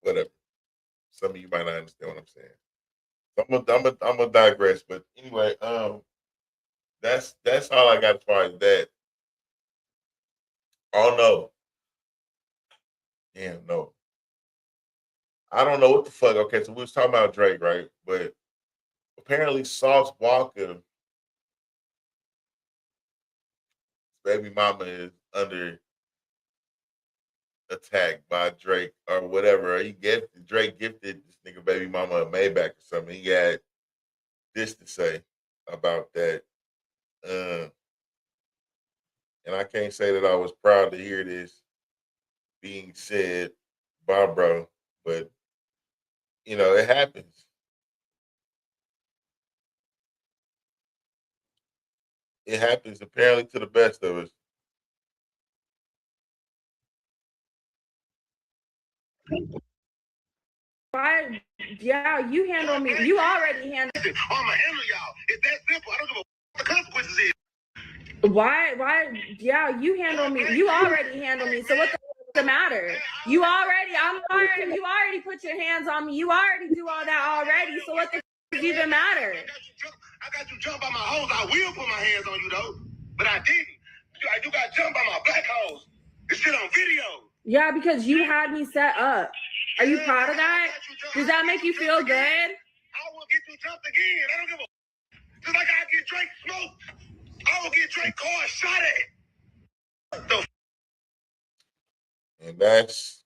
whatever. Some of you might not understand what I'm saying. So I'm gonna digress, but anyway, that's all I got as far as that. Oh no. Damn, no. I don't know what the fuck. Okay, so we was talking about Drake, right? But apparently Sauce Walker, baby mama, is under attack by Drake or whatever. Drake gifted this nigga baby mama a Maybach or something. He had this to say about that. And I can't say that I was proud to hear this being said by bro, but it happens. It happens apparently to the best of us. Why? Yeah, you handle me. You already handle. I'm gonna handle y'all. It's that simple. I don't give a what the consequences is. Why? Yeah, you handle me. You already handle me. So what the matter? You already put your hands on me. You already do all that already. So what the even matter? I got you jumped by my hoes. I will put my hands on you though. but I didn't. You got jumped by my black hoes. This shit on video. Yeah, because you had me set up. Are you proud of that? Does that make you feel good? I will get you jumped again. I don't give a. Just like I get Drake smoked, I will get Drake car shot at. And that's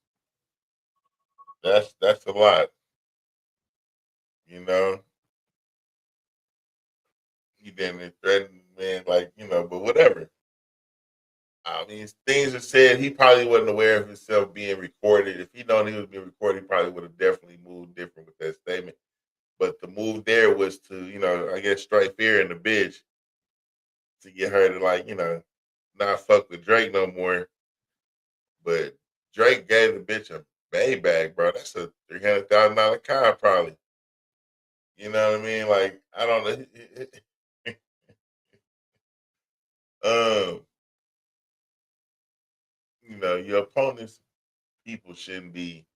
a lot. You know, he didn't threaten, man, like, but whatever. I mean, things are said. He probably wasn't aware of himself being recorded. If he known he was being recorded, he probably would have definitely moved different with that statement. But the move there was to, I guess, strike fear in the bitch to get her to, like, not fuck with Drake no more. But Drake gave the bitch a Maybach, bro. That's a $300,000 car, probably. You know what I mean? Like, I don't know. Your opponent's people shouldn't be,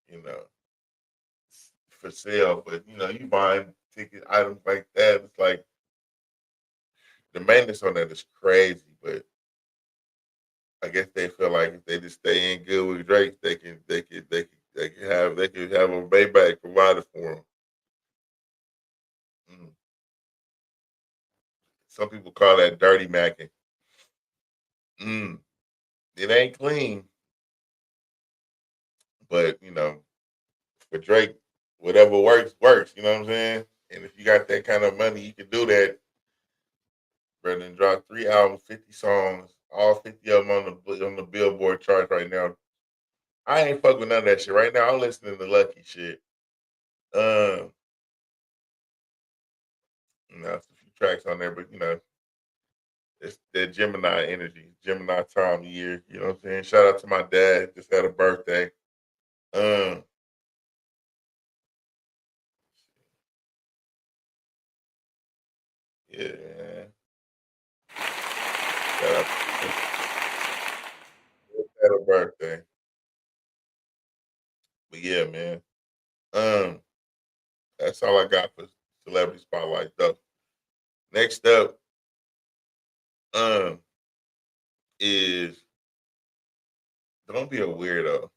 you know, for sale. But you buying ticket items like that, it's like the maintenance on that is crazy. But I guess they feel like if they just stay in good with Drake, they can have a Maybach provided for them. Some people call that dirty macking. It ain't clean, but for Drake, whatever works, works. You know what I'm saying? And if you got that kind of money, you can do that. Rather than drop 3 albums, 50 songs, all 50 of them on the Billboard chart right now. I ain't fuck with none of that shit right now. I'm listening to Lucky shit. It's a few tracks on there, but it's that Gemini energy, Gemini time of year. You know what I'm saying? Shout out to my dad, just had a birthday. Yeah, man. Shout out to him. Just had a birthday. But yeah, man. That's all I got for celebrity spotlight though. Next up, is don't be a weirdo.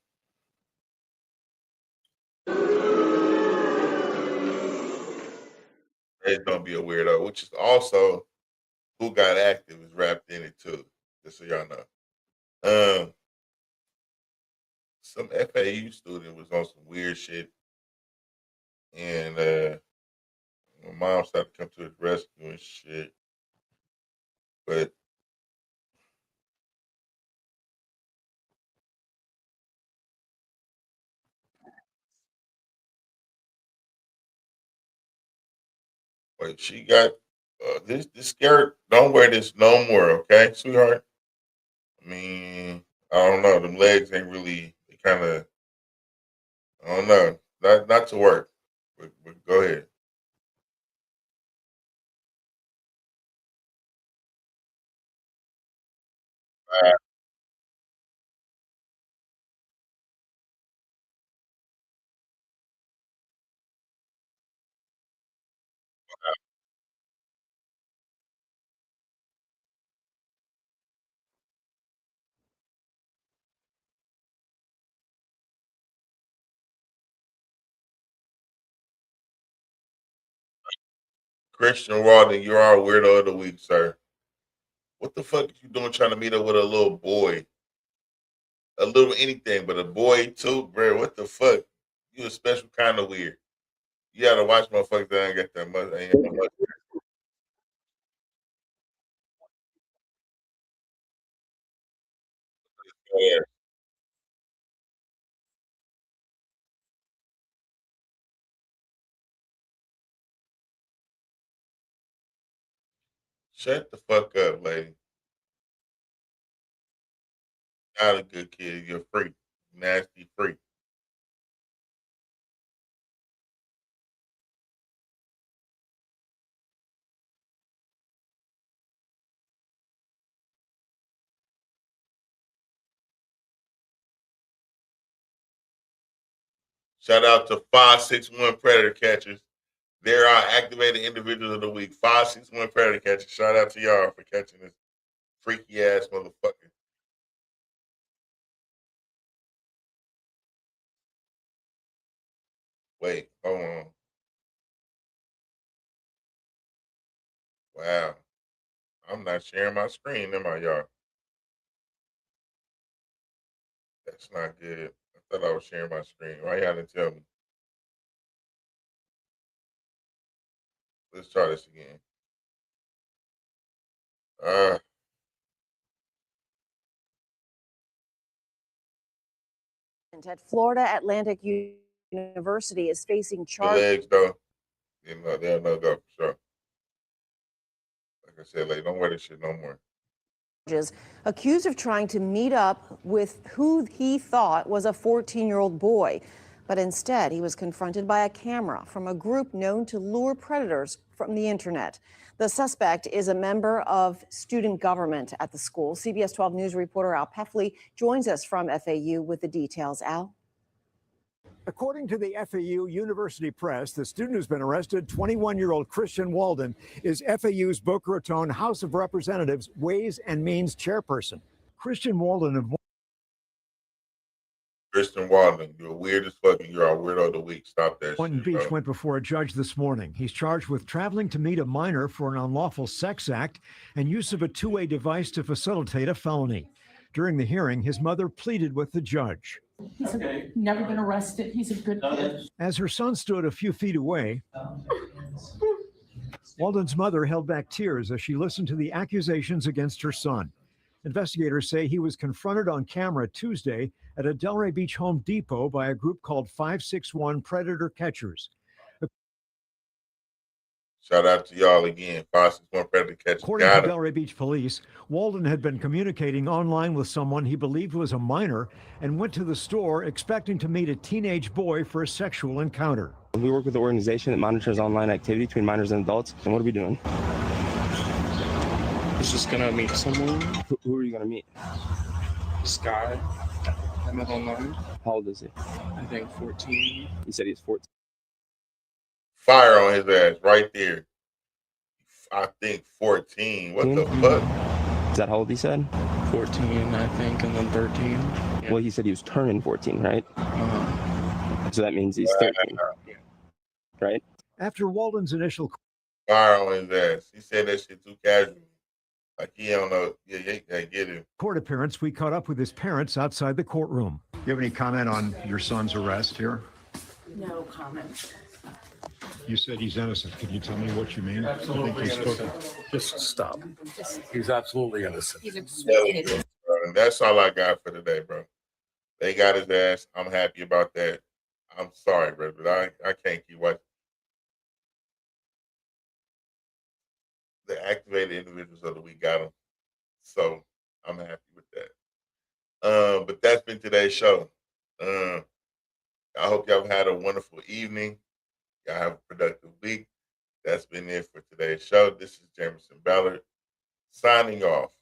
Hey, don't be a weirdo, which is also who got active is wrapped in it too. Just so y'all know. Some FAU student was on some weird shit, and my mom started to come to his rescue and shit. But she got this skirt. Don't wear this no more, okay, sweetheart. I mean, I don't know. Them legs ain't really kind of. I don't know. Not to work. But go ahead. Christian Walden, you're our weirdo of the week, sir. What the fuck are you doing trying to meet up with a little boy? A little anything, but a boy too, bro. What the fuck? You a special kind of weird. You gotta watch motherfuckers that ain't got that much. Ain't got that much. Yeah. Shut the fuck up, lady. Not a good kid. You're free. Nasty free. Shout out to 561 Predator Catchers. They're our activated individuals of the week. 561 Predator Catcher. Shout out to y'all for catching this freaky ass motherfucker. Wait, hold on. Wow. I'm not sharing my screen, am I, y'all? That's not good. I thought I was sharing my screen. Why y'all didn't tell me? Let's try this again. At Florida Atlantic University is facing The charges. legs, though. They'll know go for sure. Like I said, like, don't wear this shit no more. Accused of trying to meet up with who he thought was a 14-year-old boy. But instead, he was confronted by a camera from a group known to lure predators from the internet. The suspect is a member of student government at the school. CBS 12 News reporter Al Peffley joins us from FAU with the details. Al? According to the FAU University Press, the student who's been arrested, 21-year-old Christian Walden, is FAU's Boca Raton House of Representatives Ways and Means chairperson. Christian Walden of Christian Walden, you're weird as fuck and you're our weirdo of the week. Stop that Boynton shit, Beach bro. went before a judge this morning. He's charged with traveling to meet a minor for an unlawful sex act and use of a two-way device to facilitate a felony. During the hearing, his mother pleaded with the judge. He's never been arrested. He's a good kid. As her son stood a few feet away, Walden's mother held back tears as she listened to the accusations against her son. Investigators say he was confronted on camera Tuesday at a Delray Beach Home Depot by a group called 561 Predator Catchers. Shout out to y'all again. 561 Predator Catcher. According to Delray Beach Police, Walden had been communicating online with someone he believed was a minor and went to the store expecting to meet a teenage boy for a sexual encounter. We work with an organization that monitors online activity between minors and adults. And what are we doing? He's just gonna meet someone. Who are you gonna meet? This guy I met online. How old is he? I think 14. He said he's 14. Fire on his ass right there. I think 14. What the fuck? Is that how old he said? 14, I think, and then 13. Yeah. Well, he said he was turning 14, right? So that means he's 13. Right? After Walden's initial Fire on his ass. He said that shit too casual. Like he don't know. Yeah, get him. court appearance, we caught up with his parents outside the courtroom. You have any comment on your son's arrest here? No comment. You said he's innocent. Can you tell me what you mean? Absolutely innocent. Just stop. He's absolutely innocent. And that's all I got for today, bro. They got his ass. I'm happy about that. I'm sorry, bro, but I can't keep watching. The activated individuals of the week got them. So I'm happy with that. But that's been today's show. I hope y'all had a wonderful evening. Y'all have a productive week. That's been it for today's show. This is Jamerson Ballard signing off.